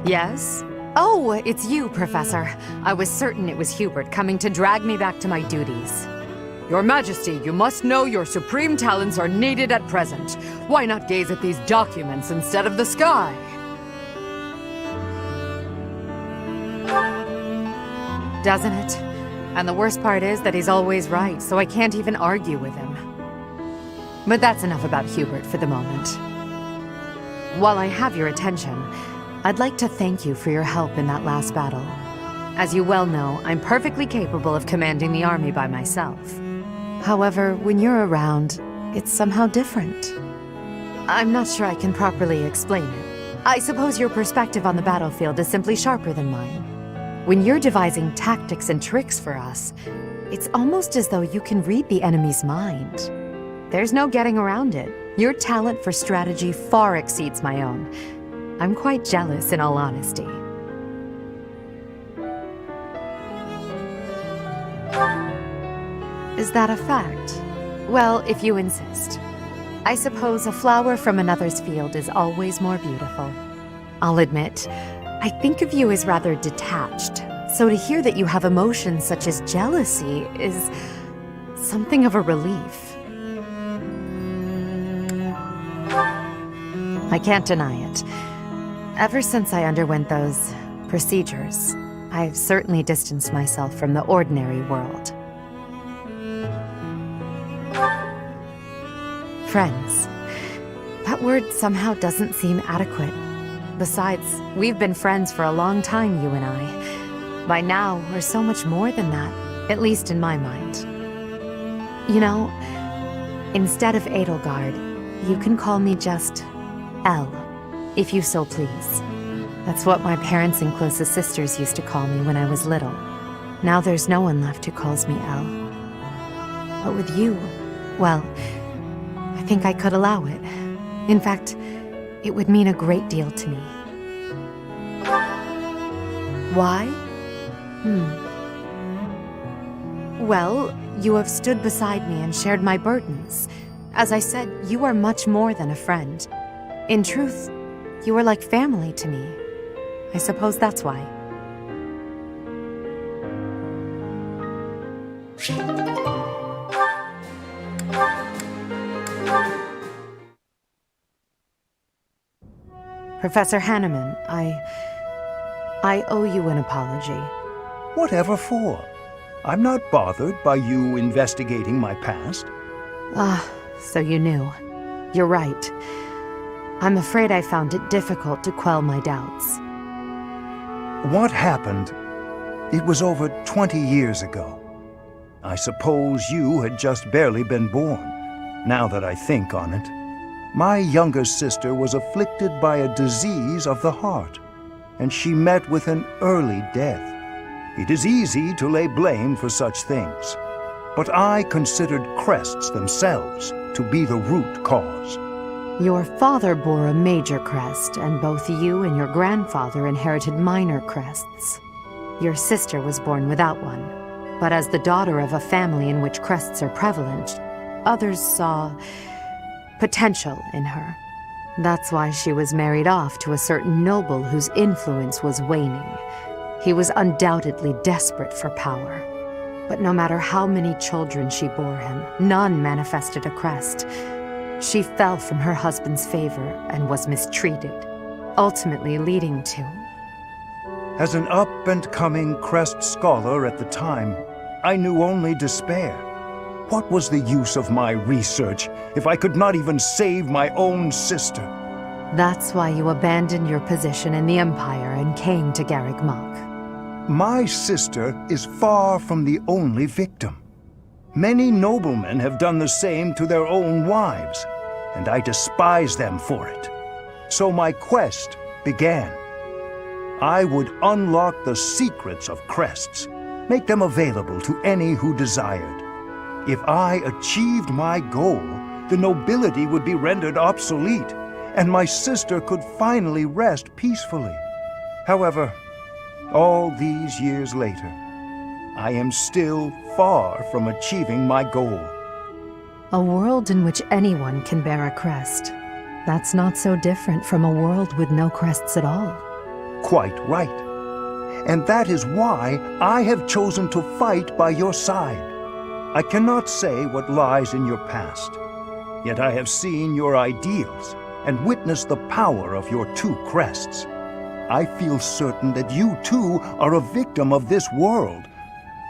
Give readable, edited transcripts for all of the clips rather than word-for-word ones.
Yes? Oh, it's you, Professor. I was certain it was Hubert coming to drag me back to my duties. Your Majesty, you must know your supreme talents are needed at present. Why not gaze at these documents instead of the sky? Doesn't it? And the worst part is that he's always right, so I can't even argue with him. But that's enough about Hubert for the moment. While I have your attention, I'd like to thank you for your help in that last battle. As you well know, I'm perfectly capable of commanding the army by myself. However, when you're around, it's somehow different. I'm not sure I can properly explain it. I suppose your perspective on the battlefield is simply sharper than mine. When you're devising tactics and tricks for us, it's almost as though you can read the enemy's mind. There's no getting around it. Your talent for strategy far exceeds my own. I'm quite jealous, in all honesty. Is that a fact? Well, if you insist. I suppose a flower from another's field is always more beautiful. I'll admit, I think of you as rather detached, so to hear that you have emotions such as jealousy is something of a relief. I can't deny it. Ever since I underwent those procedures, I've certainly distanced myself from the ordinary world. Friends. That word somehow doesn't seem adequate. Besides, we've been friends for a long time, you and I. By now, we're so much more than that, at least in my mind. You know, instead of Edelgard, you can call me just Elle, if you so please. That's what my parents and closest sisters used to call me when I was little. Now there's no one left who calls me Elle. But with you, well, I think I could allow it. In fact, it would mean a great deal to me. Why? Well, you have stood beside me and shared my burdens. As I said, you are much more than a friend. In truth, you are like family to me. I suppose that's why. Professor Hanneman, I owe you an apology. Whatever for? I'm not bothered by you investigating my past. So you knew. You're right. I'm afraid I found it difficult to quell my doubts. What happened? It was over 20 years ago. I suppose you had just barely been born, now that I think on it. My younger sister was afflicted by a disease of the heart, and she met with an early death. It is easy to lay blame for such things, but I considered crests themselves to be the root cause. Your father bore a major crest, and both you and your grandfather inherited minor crests. Your sister was born without one, but as the daughter of a family in which crests are prevalent, others saw potential in her. That's why she was married off to a certain noble whose influence was waning. He was undoubtedly desperate for power. But no matter how many children she bore him, none manifested a crest. She fell from her husband's favor and was mistreated, ultimately leading to... As an up-and-coming crest scholar at the time, I knew only despair. What was the use of my research if I could not even save my own sister? That's why you abandoned your position in the Empire and came to Garreg Mach. My sister is far from the only victim. Many noblemen have done the same to their own wives, and I despise them for it. So my quest began. I would unlock the secrets of crests, make them available to any who desired. If I achieved my goal, the nobility would be rendered obsolete, and my sister could finally rest peacefully. However, all these years later, I am still far from achieving my goal. A world in which anyone can bear a crest. That's not so different from a world with no crests at all. quite right. And that is why I have chosen to fight by your side. I cannot say what lies in your past, yet I have seen your ideals and witnessed the power of your two crests. I feel certain that you too are a victim of this world,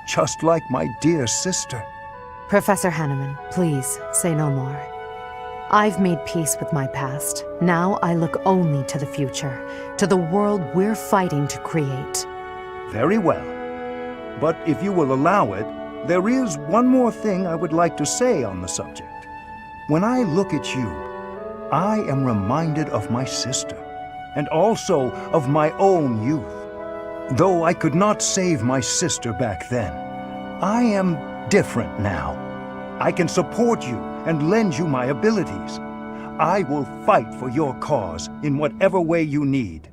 just like my dear sister. Professor Hanneman, please say no more. I've made peace with my past. Now I look only to the future, to the world we're fighting to create. Very well. But if you will allow it, there is one more thing I would like to say on the subject. When I look at you, I am reminded of my sister, and also of my own youth. Though I could not save my sister back then, I am different now. I can support you and lend you my abilities. I will fight for your cause in whatever way you need.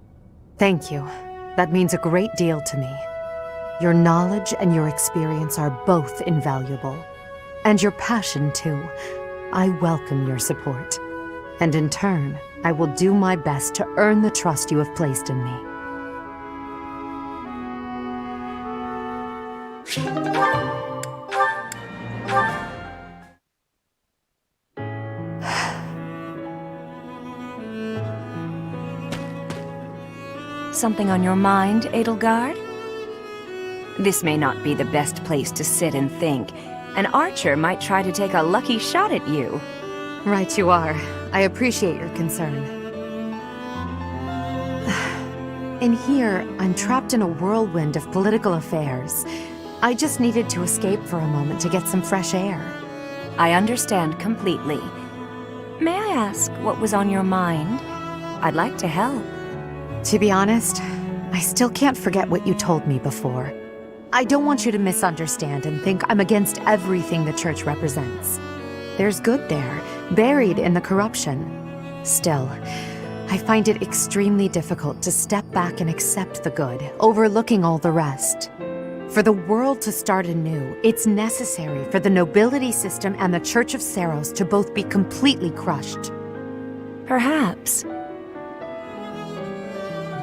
Thank you. That means a great deal to me. Your knowledge and your experience are both invaluable. And your passion, too. I welcome your support. And in turn, I will do my best to earn the trust you have placed in me. Something on your mind, Edelgard? This may not be the best place to sit and think. An archer might try to take a lucky shot at you. Right you are. I appreciate your concern. In here, I'm trapped in a whirlwind of political affairs. I just needed to escape for a moment to get some fresh air. I understand completely. May I ask what was on your mind? I'd like to help. To be honest, I still can't forget what you told me before. I don't want you to misunderstand and think I'm against everything the Church represents. There's good there, buried in the corruption. Still, I find it extremely difficult to step back and accept the good, overlooking all the rest. For the world to start anew, it's necessary for the nobility system and the Church of Seiros to both be completely crushed. Perhaps.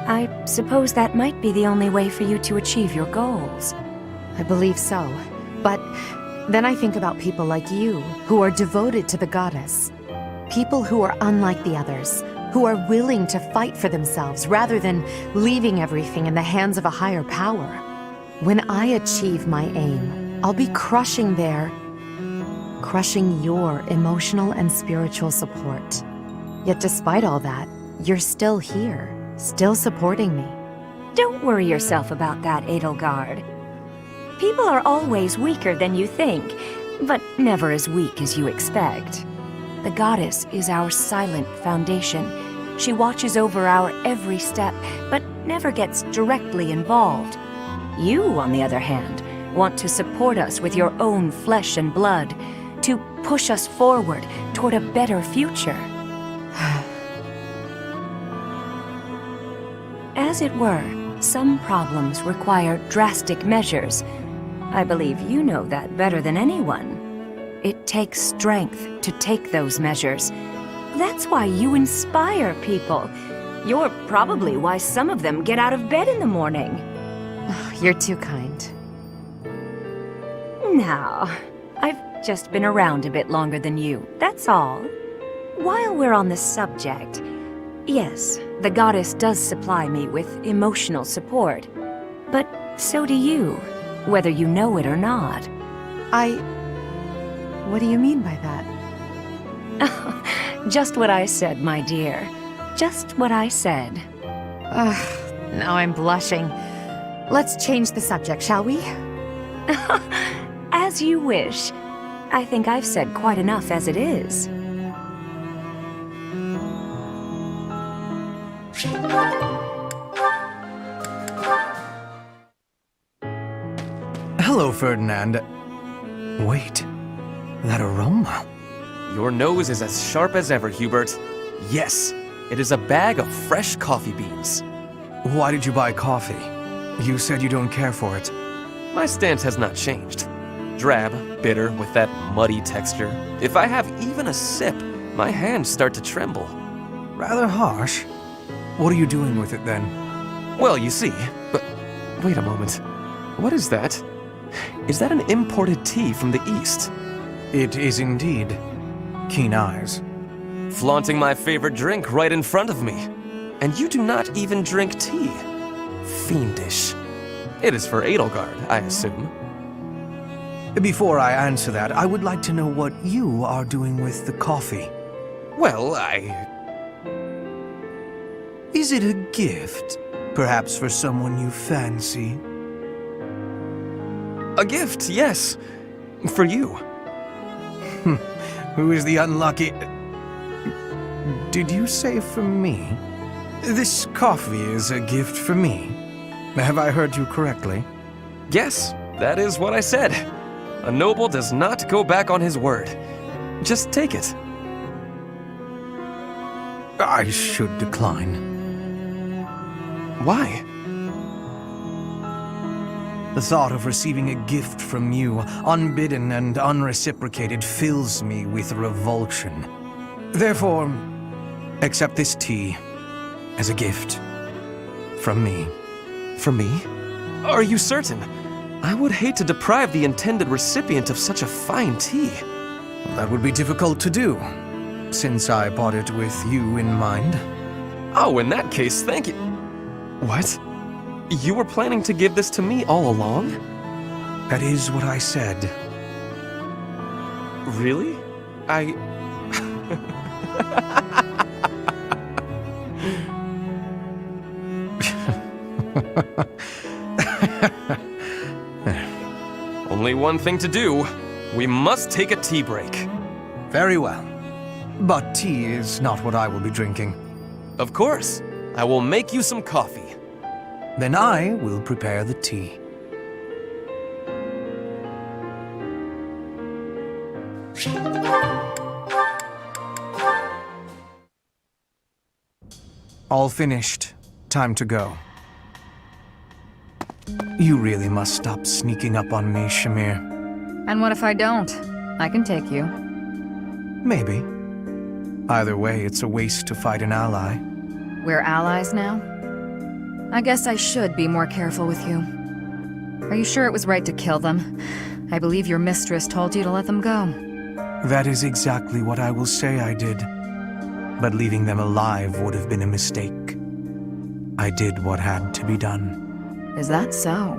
I suppose that might be the only way for you to achieve your goals. I believe so. But then I think about people like you, who are devoted to the goddess. People who are unlike the others, who are willing to fight for themselves rather than leaving everything in the hands of a higher power. When I achieve my aim, I'll be crushing your emotional and spiritual support. Yet despite all that, you're still here. Still supporting me. Don't worry yourself about that, Edelgard. People are always weaker than you think, but never as weak as you expect. The goddess is our silent foundation. She watches over our every step, but never gets directly involved. You, on the other hand, want to support us with your own flesh and blood, to push us forward toward a better future. As it were, some problems require drastic measures. I believe you know that better than anyone. It takes strength to take those measures. That's why you inspire people. You're probably why some of them get out of bed in the morning. You're too kind. Now, I've just been around a bit longer than you, that's all. While we're on the subject, yes, the goddess does supply me with emotional support. But so do you, whether you know it or not. What do you mean by that? Just what I said, my dear. Just what I said. Now I'm blushing. Let's change the subject, shall we? As you wish. I think I've said quite enough as it is. Hello, Ferdinand. Wait, that aroma. Your nose is as sharp as ever, Hubert. Yes, it is a bag of fresh coffee beans. Why did you buy coffee? You said you don't care for it. My stance has not changed. Drab, bitter, with that muddy texture. If I have even a sip, my hands start to tremble. Rather harsh. What are you doing with it then? Well, you see, but wait a moment. What is that? Is that an imported tea from the East? It is indeed. Keen eyes. Flaunting my favorite drink right in front of me. And you do not even drink tea. Fiendish. It is for Edelgard, I assume. Before I answer that, I would like to know what you are doing with the coffee. Well, Is it a gift? Perhaps for someone you fancy? A gift, yes. For you. Who is the unlucky... Did you say for me? This coffee is a gift for me. Have I heard you correctly? Yes, that is what I said. A noble does not go back on his word. Just take it. I should decline. Why? The thought of receiving a gift from you, unbidden and unreciprocated, fills me with revulsion. Therefore, accept this tea as a gift from me. From me? Are you certain? I would hate to deprive the intended recipient of such a fine tea. That would be difficult to do, since I bought it with you in mind. Oh, in that case, thank you. What? You were planning to give this to me all along? That is what I said. Really? Only one thing to do. We must take a tea break. Very well. But tea is not what I will be drinking. Of course. I will make you some coffee. Then I will prepare the tea. All finished. Time to go. You really must stop sneaking up on me, Shamir. And what if I don't? I can take you. Maybe. Either way, it's a waste to fight an ally. We're allies now? I guess I should be more careful with you. Are you sure it was right to kill them? I believe your mistress told you to let them go. That is exactly what I will say I did. But leaving them alive would have been a mistake. I did what had to be done. Is that so?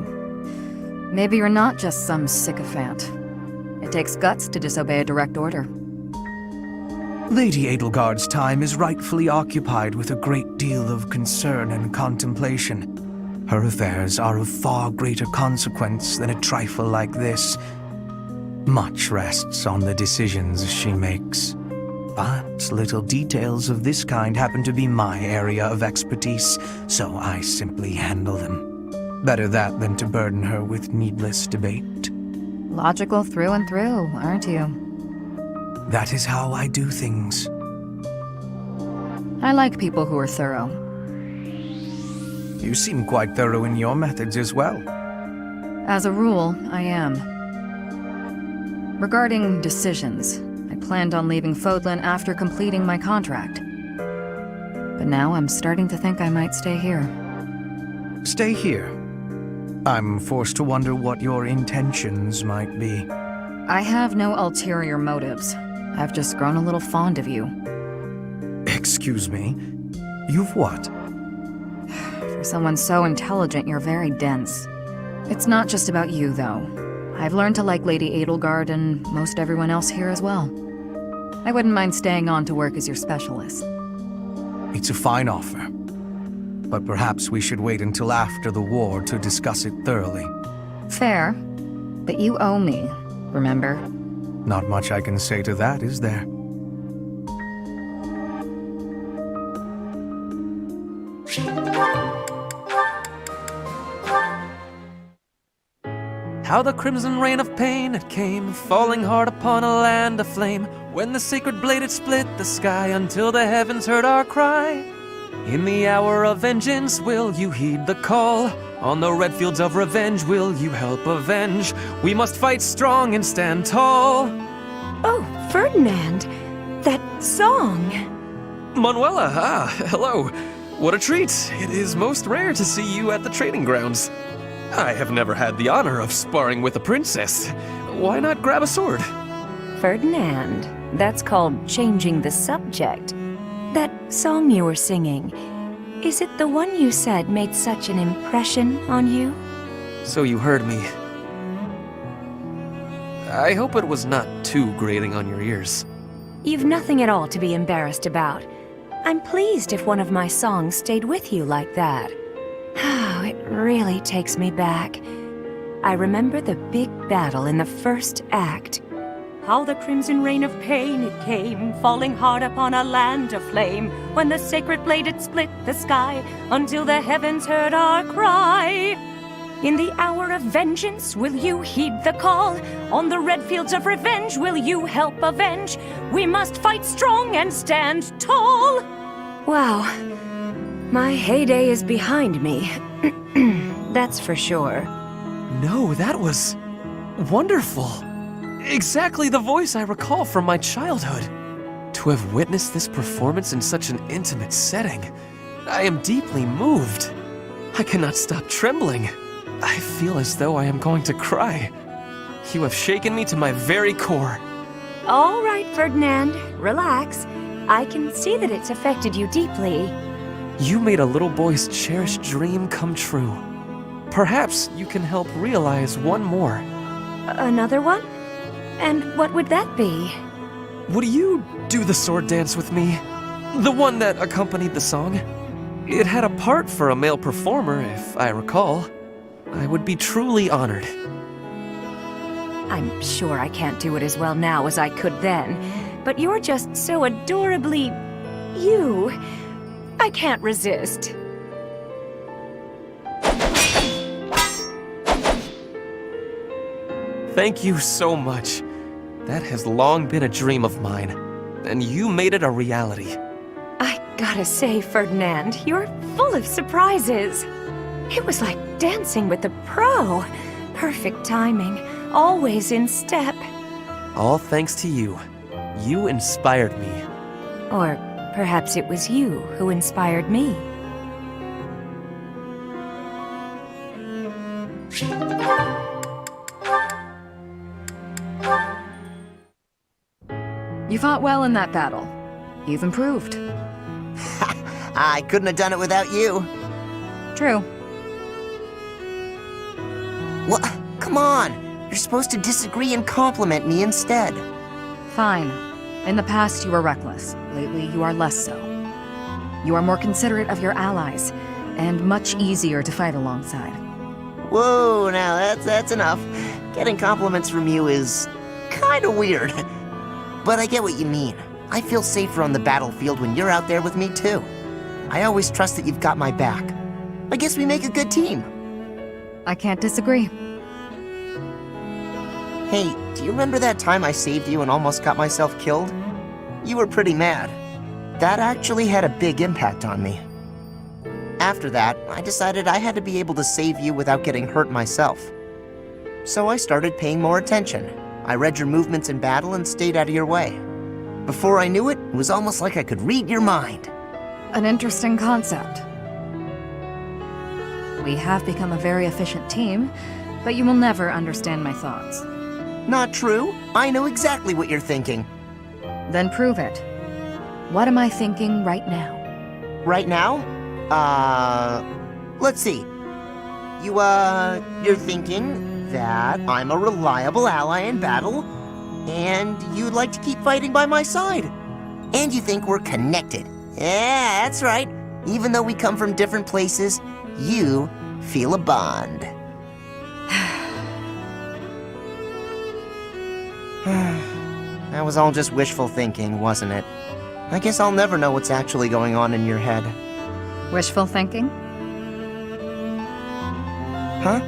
Maybe you're not just some sycophant. It takes guts to disobey a direct order. Lady Edelgard's time is rightfully occupied with a great deal of concern and contemplation. Her affairs are of far greater consequence than a trifle like this. Much rests on the decisions she makes. But little details of this kind happen to be my area of expertise, so I simply handle them. Better that than to burden her with needless debate. Logical through and through, aren't you? That is how I do things. I like people who are thorough. You seem quite thorough in your methods as well. As a rule, I am. Regarding decisions, I planned on leaving Fodlan after completing my contract. But now I'm starting to think I might stay here. Stay here. I'm forced to wonder what your intentions might be. I have no ulterior motives. I've just grown a little fond of you. Excuse me? You've what? For someone so intelligent, you're very dense. It's not just about you, though. I've learned to like Lady Edelgard and most everyone else here as well. I wouldn't mind staying on to work as your specialist. It's a fine offer. But perhaps we should wait until after the war to discuss it thoroughly. Fair. But you owe me, remember? Not much I can say to that, is there? How the crimson rain of pain it came, falling hard upon a land aflame, when the sacred blade it split the sky until the heavens heard our cry. In the hour of vengeance will you heed the call? On the red fields of revenge will you help avenge? We must fight strong and stand tall. Oh, Ferdinand! That song! Manuela, hello. What a treat! It is most rare to see you at the training grounds. I have never had the honor of sparring with a princess. Why not grab a sword? Ferdinand, that's called changing the subject. That song you were singing, is it the one you said made such an impression on you? So you heard me. I hope it was not too grating on your ears. You've nothing at all to be embarrassed about. I'm pleased if one of my songs stayed with you like that. Oh, it really takes me back. I remember the big battle in the first act. How the crimson rain of pain it came, falling hard upon a land of flame, when the sacred blade it split the sky, until the heavens heard our cry. In the hour of vengeance, will you heed the call? On the red fields of revenge, will you help avenge? We must fight strong and stand tall. Wow, my heyday is behind me. That's for sure. No, that was wonderful. Exactly the voice I recall from my childhood. To have witnessed this performance in such an intimate setting, I am deeply moved. I cannot stop trembling. I feel as though I am going to cry. You have shaken me to my very core. All right, Ferdinand, relax. I can see that it's affected you deeply. You made a little boy's cherished dream come true. Perhaps you can help realize one more. Another one? And what would that be? Would you do the sword dance with me? The one that accompanied the song? It had a part for a male performer, if I recall. I would be truly honored. I'm sure I can't do it as well now as I could then, but you're just so adorably... you. I can't resist. Thank you so much. That has long been a dream of mine, and you made it a reality. I gotta say, Ferdinand, you're full of surprises. It was like dancing with a pro. Perfect timing, always in step. All thanks to you. You inspired me. Or perhaps it was you who inspired me. You fought well in that battle. You've improved. I couldn't have done it without you. True. What? Come on! You're supposed to disagree and compliment me instead. Fine. In the past, you were reckless. Lately, you are less so. You are more considerate of your allies, and much easier to fight alongside. Whoa, now that's enough. Getting compliments from you is kinda weird. But I get what you mean. I feel safer on the battlefield when you're out there with me, too. I always trust that you've got my back. I guess we make a good team. I can't disagree. Hey, do you remember that time I saved you and almost got myself killed? You were pretty mad. That actually had a big impact on me. After that, I decided I had to be able to save you without getting hurt myself. So I started paying more attention. I read your movements in battle and stayed out of your way. Before I knew it, it was almost like I could read your mind. An interesting concept. We have become a very efficient team, but you will never understand my thoughts. Not true. I know exactly what you're thinking. Then prove it. What am I thinking right now? Right now? Let's see. You're thinking that I'm a reliable ally in battle, and you'd like to keep fighting by my side. And you think we're connected. Yeah, that's right. Even though we come from different places, you feel a bond. That was all just wishful thinking, wasn't it? I guess I'll never know what's actually going on in your head. Wishful thinking? Huh?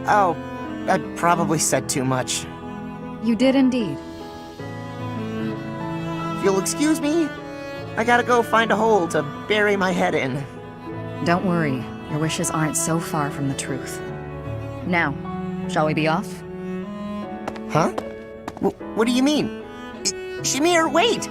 Oh, I probably said too much. You did indeed. If you'll excuse me, I gotta go find a hole to bury my head in. Don't worry, your wishes aren't so far from the truth. Now, shall we be off? Huh? What do you mean? Shamir, wait!